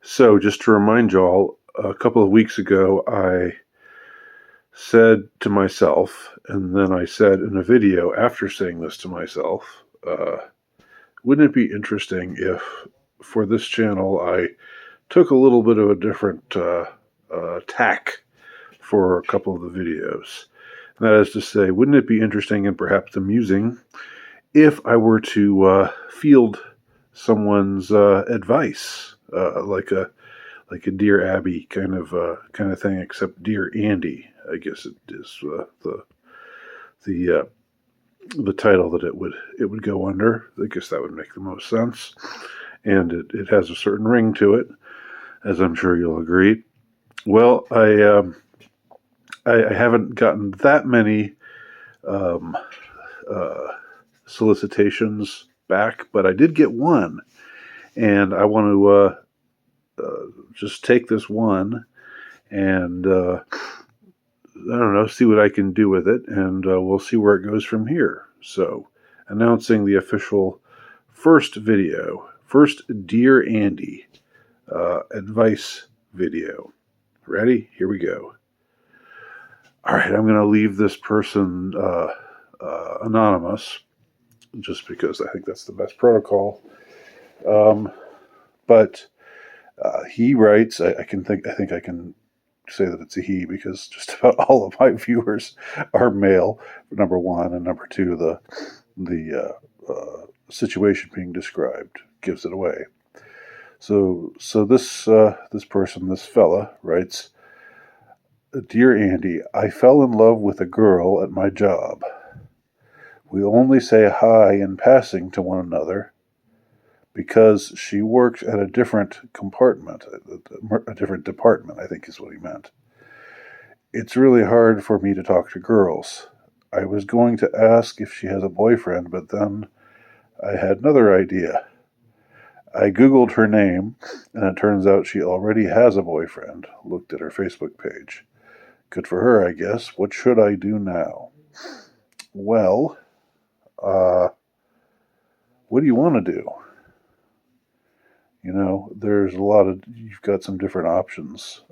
So, just to remind y'all, a couple of weeks ago, I said to myself, and then I said in a video after saying this to myself, wouldn't it be interesting if for this channel I took a little bit of a different tack for a couple of the videos? And that is to say, wouldn't it be interesting and perhaps amusing if I were to field someone's advice, like a Dear Abby kind of thing, except Dear Andy, I guess it is the the title that it would go under. I guess that would make the most sense, and it has a certain ring to it, as I'm sure you'll agree. Well, I haven't gotten that many um, uh, solicitations back, but I did get one, and I want to just take this one and I don't know, see what I can do with it, and we'll see where it goes from here. So, announcing the official first video, first Dear Andy advice video. Ready? Here we go. All right, I'm going to leave this person anonymous, just because I think that's the best protocol. But he writes. I think I can say that it's a he because just about all of my viewers are male. Number one, and number two, the situation being described gives it away. So this person, this fella, writes, "Dear Andy, I fell in love with a girl at my job. We only say hi in passing to one another because she works at a different compartment, a different department, I think is what he meant. It's really hard for me to talk to girls. I was going to ask if she has a boyfriend, but then I had another idea. I Googled her name, and it turns out she already has a boyfriend. Looked at her Facebook page. Good for her, I guess. What should I do now?" Well, uh, what do you want to do? There's you've got some different options.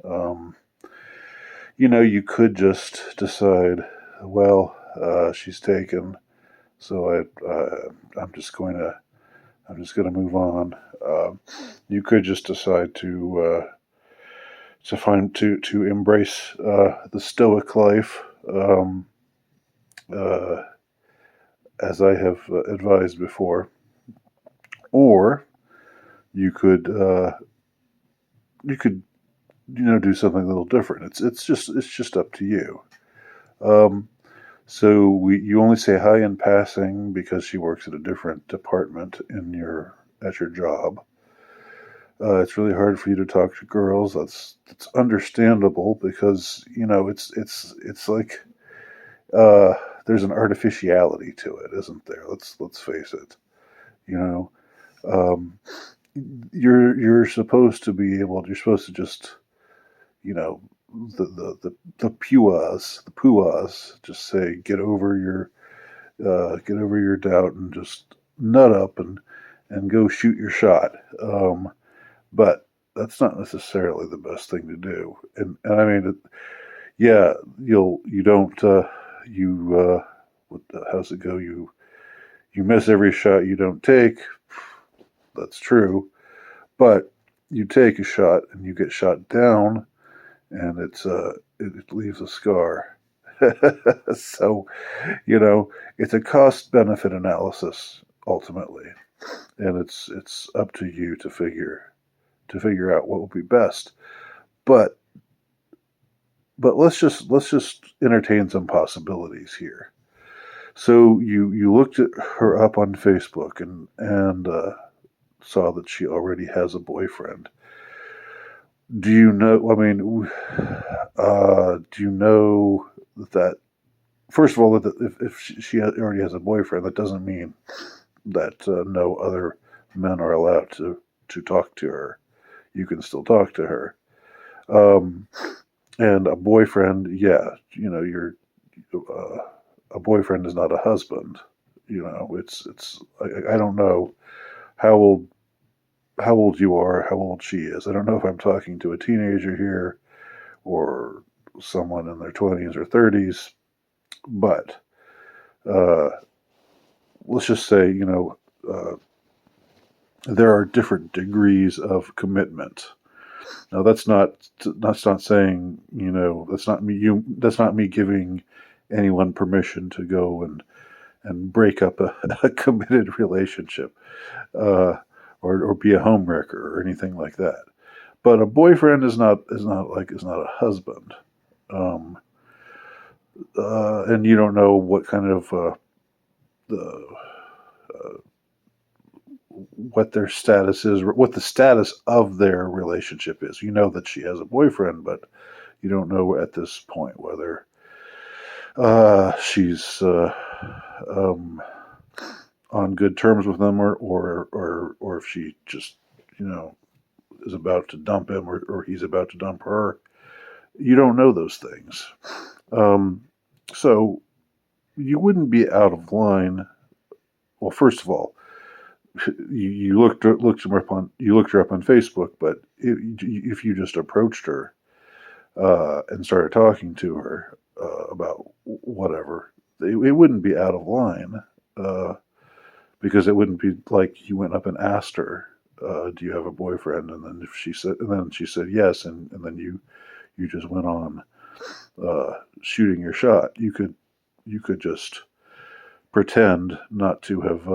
You could just decide, well, she's taken, so I'm just going to move on. You could just decide to embrace the stoic life, uh, as I have advised before, or you could do something a little different. It's just up to you. Um, you only say hi in passing because she works at a different department at your job. It's really hard for you to talk to girls. That's understandable because it's like uh, there's an artificiality to it, isn't there? Let's face it. You know, um, you're supposed to be able. You're supposed to just you know the puas just say get over your doubt and just nut up and go shoot your shot. But that's not necessarily the best thing to do. And I mean, yeah, you don't how's it go? You miss every shot you don't take. That's true, but you take a shot and you get shot down, and it leaves a scar. So it's a cost benefit analysis ultimately, and it's up to you to figure out what will be best. But let's just entertain some possibilities here. So you looked at her up on Facebook and saw that she already has a boyfriend. Do you know? I mean, do you know that? First of all, that if she already has a boyfriend, that doesn't mean that no other men are allowed to talk to her. You can still talk to her. Um, and a boyfriend, yeah, uh, a boyfriend is not a husband. It's I don't know how old how old you are, how old she is. I don't know if I'm talking to a teenager here or someone in their 20s or 30s, but uh, let's just say, uh, there are different degrees of commitment. Now, that's not saying, that's not me giving anyone permission to go and break up a committed relationship, uh, or be a homewrecker or anything like that. But a boyfriend is not a husband, um, and you don't know what kind of the what their status is, what the status of their relationship is. You know that she has a boyfriend, but you don't know at this point whether she's um, on good terms with them, or if she just you know is about to dump him, or he's about to dump her. You don't know those things, um, so you wouldn't be out of line. Well, first of all, you looked her up on Facebook, but if you just approached her and started talking to her about whatever, it wouldn't be out of line, uh, because it wouldn't be like you went up and asked her, "Do you have a boyfriend?" And then she said yes, and then you just went on shooting your shot. You could just pretend not to have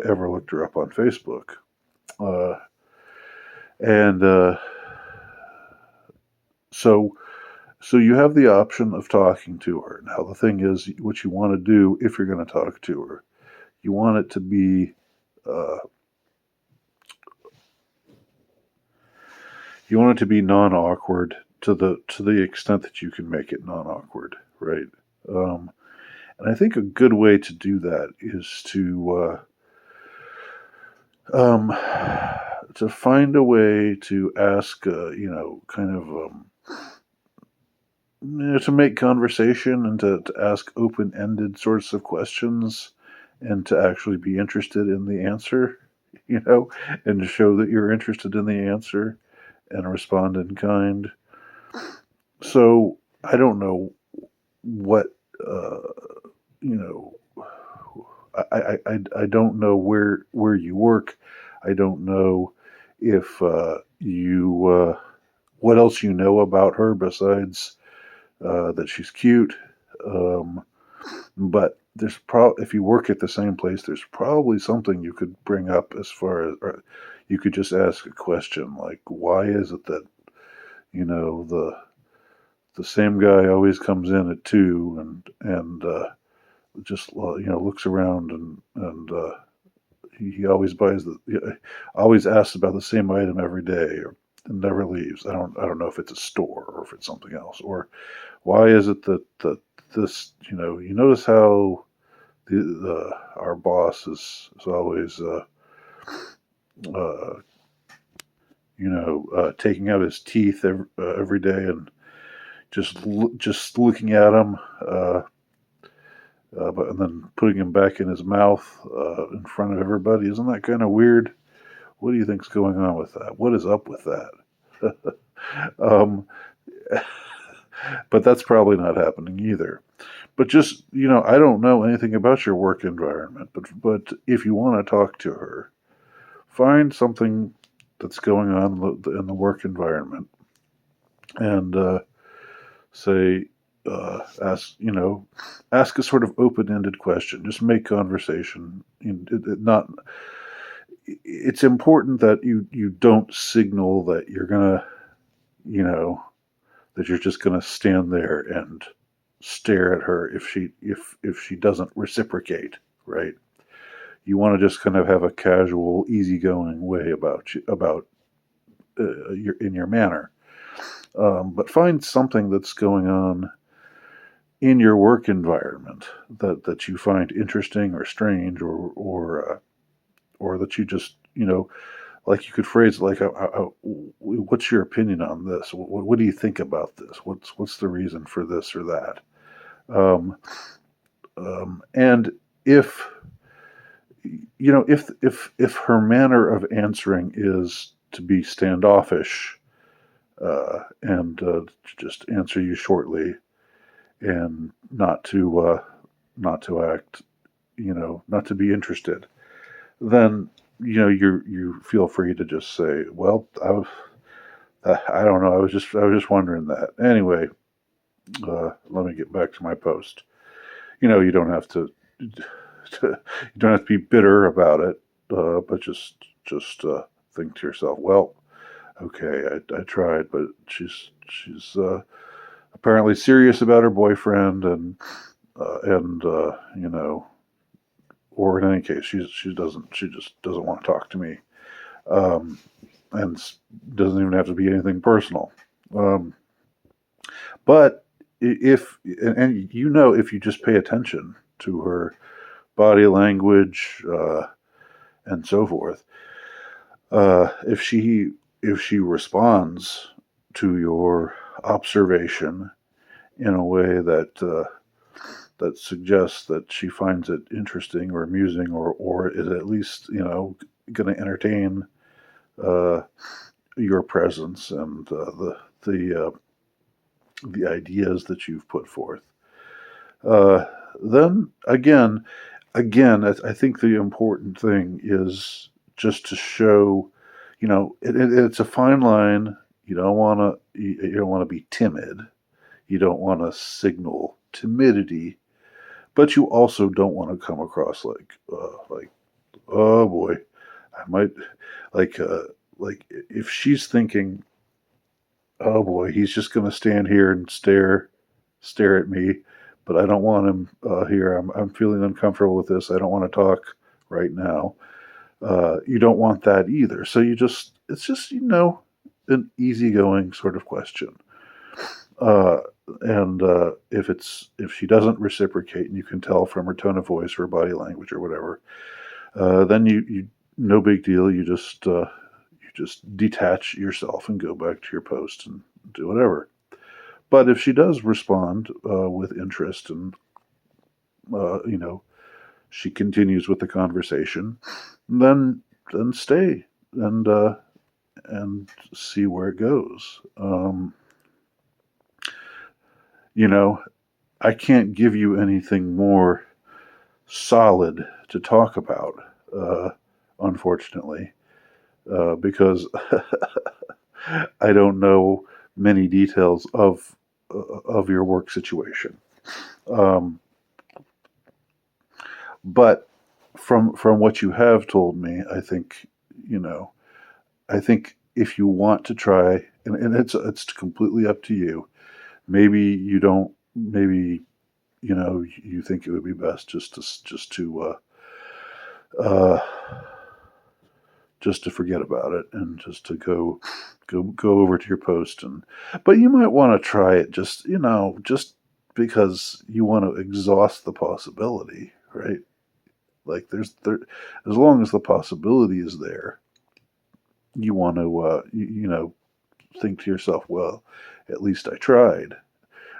ever looked her up on Facebook, uh, and so so you have the option of talking to her. Now the thing is, what you want to do if you're going to talk to her, you want it to be uh, non awkward to the extent that you can make it non awkward, right? Um, and I think a good way to do that is um, to find a way to ask, kind of, to make conversation and to ask open ended sorts of questions and to actually be interested in the answer, and to show that you're interested in the answer and respond in kind. So I don't know what, uh, you know, I don't know where you work. I don't know if what else you know about her besides that she's cute. Um, but if you work at the same place, there's probably something you could bring up as far as, or you could just ask a question like, why is it that the same guy always comes in at 2 and just looks around and he always always asks about the same item every day, and never leaves. I don't know if it's a store or if it's something else, or why is it that this, you notice how our boss is always uh, taking out his teeth every day and just looking at him, and then putting him back in his mouth in front of everybody. Isn't that kind of weird? What do you think's going on with that? What is up with that? um, but that's probably not happening either. But just, I don't know anything about your work environment, but if you want to talk to her, find something that's going on in the work environment and say, ask a sort of open-ended question. Just make conversation. It's important that you don't signal that you're gonna, that you're just gonna stand there and stare at her if she doesn't reciprocate, right? You want to just kind of have a casual, easygoing way about your manner, but find something that's going on in your work environment that you find interesting or strange, or that you just like you could phrase it like, what's your opinion on this? What do you think about this? What's the reason for this or that? And if if her manner of answering is to be standoffish, and just answer you shortly, and not to act, not to be interested, then you feel free to just say, well, I don't know, I was just wondering that. Anyway, let me get back to my post. You don't have to you don't have to be bitter about it, but just think to yourself, well, okay, I tried, but she's apparently serious about her boyfriend, and or in any case, she just doesn't want to talk to me, um, and doesn't even have to be anything personal. Um, but if and if you just pay attention to her body language, and so forth, if she responds to your observation in a way that suggests that she finds it interesting or amusing, or is at least going to entertain uh, your presence and the ideas that you've put forth, uh, then again, I think the important thing is just to show, it's a fine line. You don't want to be timid. You don't want to signal timidity, but you also don't want to come across like, oh boy, I might, like uh, like if she's thinking, oh boy, he's just going to stand here and stare at me, but I don't want him here. I'm feeling uncomfortable with this. I don't want to talk right now. You don't want that either. So it's just an easygoing sort of question. Uh, and if she doesn't reciprocate, and you can tell from her tone of voice or her body language or whatever, then you no big deal. You just detach yourself and go back to your post and do whatever. But if she does respond with interest, and you know she continues with the conversation, then stay and see where it goes. You know, I can't give you anything more solid to talk about, unfortunately, because I don't know many details of your work situation. Um, but from what you have told me, you know, I think if you want to try, and it's completely up to you. Maybe you don't. Maybe you think it would be best uh, just to forget about it and just to go over to your post. But you might want to try it, just because you want to exhaust the possibility, right? Like as long as the possibility is there, you want to think to yourself, well, at least I tried.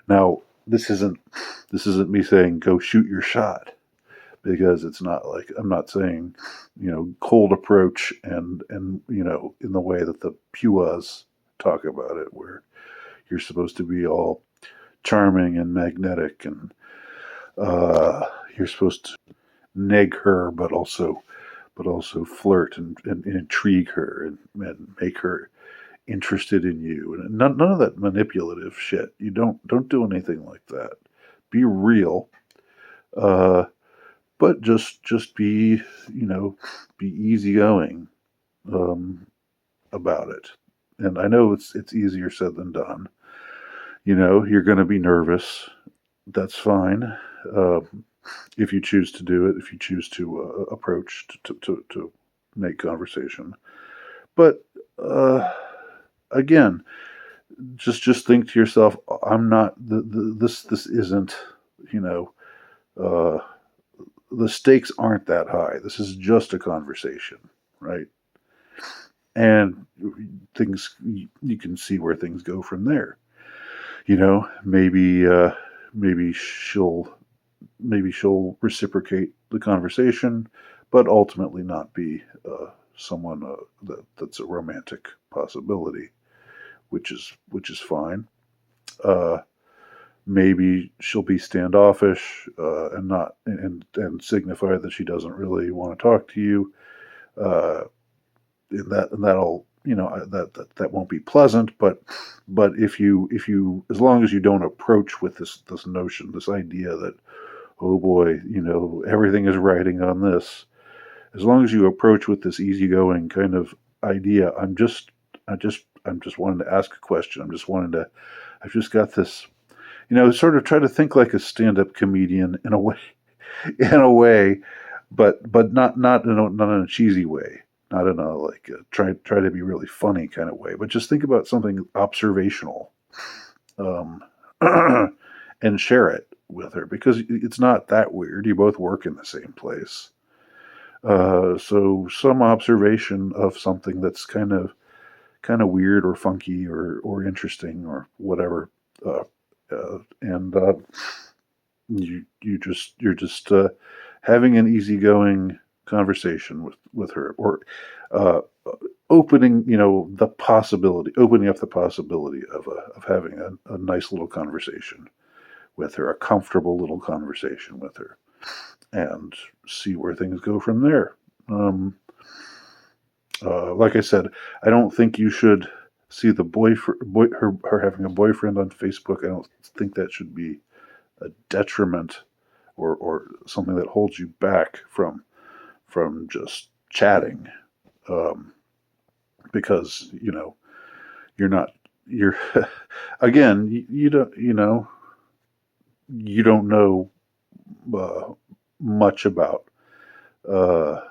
Now, this isn't me saying go shoot your shot, because it's not like, I'm not saying cold approach, and in the way that the Puas talk about it, where you're supposed to be all charming and magnetic, and you're supposed to neg her, but also flirt and intrigue her, and make her interested in you, and none of that manipulative shit. You don't do anything like that. Be real, uh, but just be easygoing um, about it. And I know it's easier said than done. You're going to be nervous. That's fine. Uh, if you choose to do it, if you choose to approach to make conversation, but again, just think to yourself, I'm not this isn't you know uh, the stakes aren't that high. This is just a conversation, right? And things, you can see where things go from there. Maybe maybe she'll reciprocate the conversation, but ultimately not be someone that's a romantic possibility, which is fine. Uh, Maybe she'll be standoffish and not and signify that she doesn't really want to talk to you. Uh, and that'll that won't be pleasant. But if you as long as you don't approach with this notion, this idea that, oh boy, everything is riding on this. As long as you approach with this easygoing kind of idea, I'm just wanting to ask a question. I've just got this, sort of try to think like a stand-up comedian in a way, in a way, but not in a cheesy way, not in a like try to be really funny kind of way, but just think about something observational, um, and share it with her because it's not that weird. You both work in the same place, so some observation of something that's kind of weird or funky or interesting or whatever, and you're just having an easygoing conversation with her, or uh, opening up the possibility of having a nice little conversation with her, a comfortable little conversation with her, and see where things go from there. Um, like I said, I don't think you should see the her having a boyfriend on Facebook. I don't think that should be a detriment or something that holds you back from just chatting, um, because you're not you're again you don't know uh, much about uh,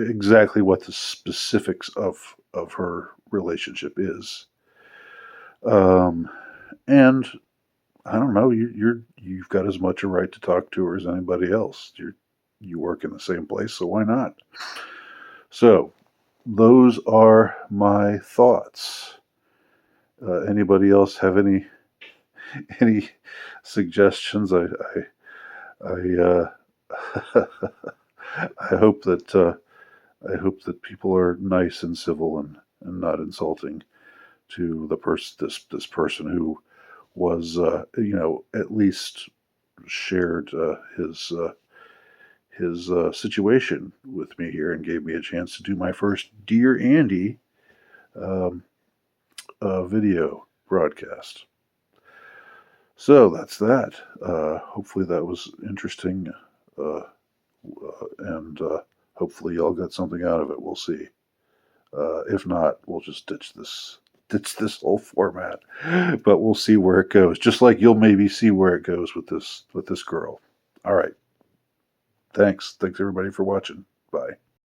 exactly what the specifics of her relationship is, um, and I don't know. You've got as much a right to talk to her as anybody else. You work in the same place, so why not? So those are my thoughts. Anybody else have any suggestions? I I hope that people are nice and civil and not insulting to this person who was at least shared his situation with me here and gave me a chance to do my first Dear Andy um, video broadcast. So that's that. Hopefully that was interesting, and hopefully y'all got something out of it. We'll see. If not, we'll just ditch this whole format. But we'll see where it goes. Just like you'll maybe see where it goes with this girl. All right. Thanks everybody for watching. Bye.